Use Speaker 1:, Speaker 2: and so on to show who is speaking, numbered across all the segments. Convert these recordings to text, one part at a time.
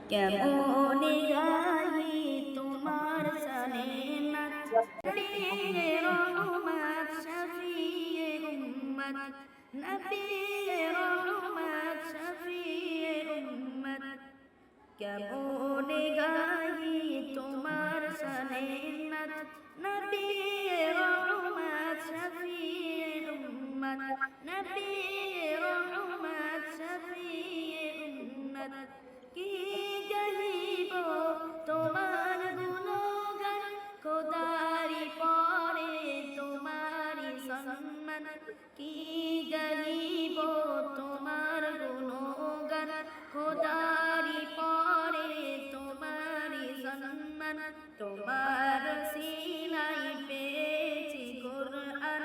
Speaker 1: কেমনে গাহি তোমার শানে নাত নবী রহমত শফিয়ে উম্মত নবী রহমত শফিয়ে উম্মত কেমনে গাহি তোমার শানে নাত নবী রহমত শফিয়ে উম্মত নবী রহমত শফিয়ে উম্মত কি গাহিব তোমার গুণগান খোদারি পরে তোমারি সম্মান কি গাহিব তোমার গুণগান খোদারি পরে তোমারি সম্মান তোমার সিলাই পেয়েছি কুরআন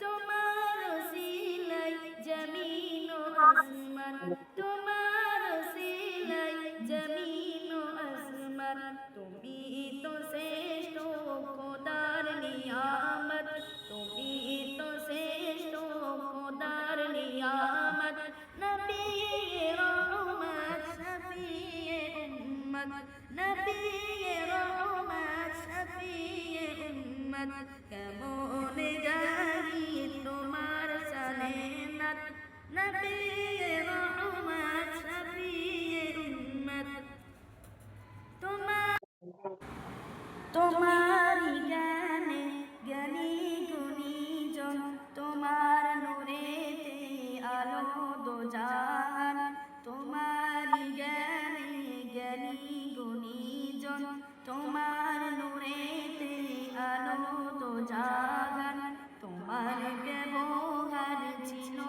Speaker 1: তোমার সিলাই জমিন ও আসমান তোমার সিলাই জমিন ও আসমান তুমি তো শ্রেষ্ঠ খোদার নিয়ামত তুমি তো শ্রেষ্ঠ খোদার নিয়ামত নবী রহমত শফিয়ে উম্মত নবী রহমত শফিয়ে উম্মত কেমনে গাহি তোমার শানে নাত নবী রহমত শফিয়ে উম্মত তোমারি জ্ঞানে জ্ঞানী গুণীজন তোমার নূরেতে আলো দোজাহান তোমারি জ্ঞানে জ্ঞানী গুণীজন তোমার নূরেতে আলো দোজাহান তোমার ব্যবহার ছিল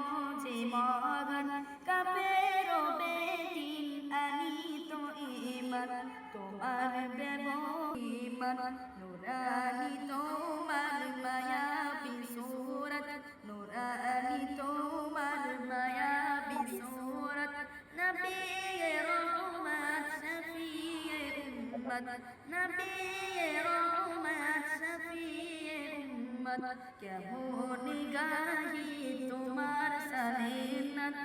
Speaker 1: যে মহান কাফের ও বেদিন আনিত ঈমান তোমার ব্যবহার নুরানি তোমার মায়াবী সূরত নুরানি তোমার মায়াবী সূরত নবী রহমত শফিয়ে উম্মত নবী রহমত শফিয়ে উম্মত কেমনে গাহি তোমার শানে নাত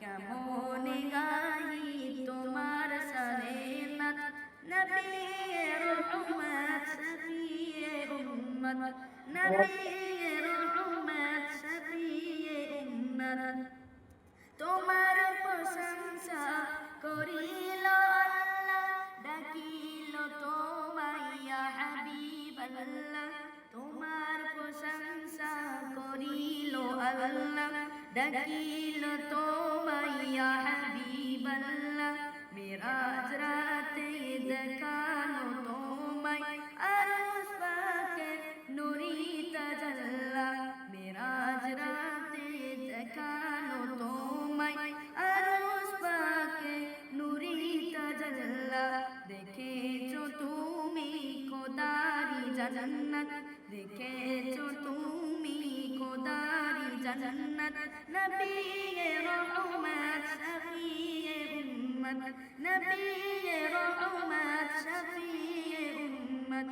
Speaker 1: কেমনে গাহি তোমার শানে নাত নবী রহমত শফিয়ে উম্মত নবী রহমত শফিয়ে উম্মত তোমার প্রশংসা করিল আল্লাহ ডাকিল তোমায় ইয়া হাবিবাল্লাহ তোমার প্রশংসা করিল আল্লাহ ডাকিল তোমায় ইয়া হাবিবাল্লাহ মিরাজ রাতে দেখানো তোমায় আরশ পাকে নূরি তাজাল্লা মিরাজ রাতে দেখানো তোমায় আরশ পাকে নূরি তাজাল্লা দেখেছো তুমি খোদারি জান্নাত দেখেছো তুমি খোদারি জান্নাত নবী রহমত শফিয়ে উম্মত নবী রহমত শফিয়ে উম্মত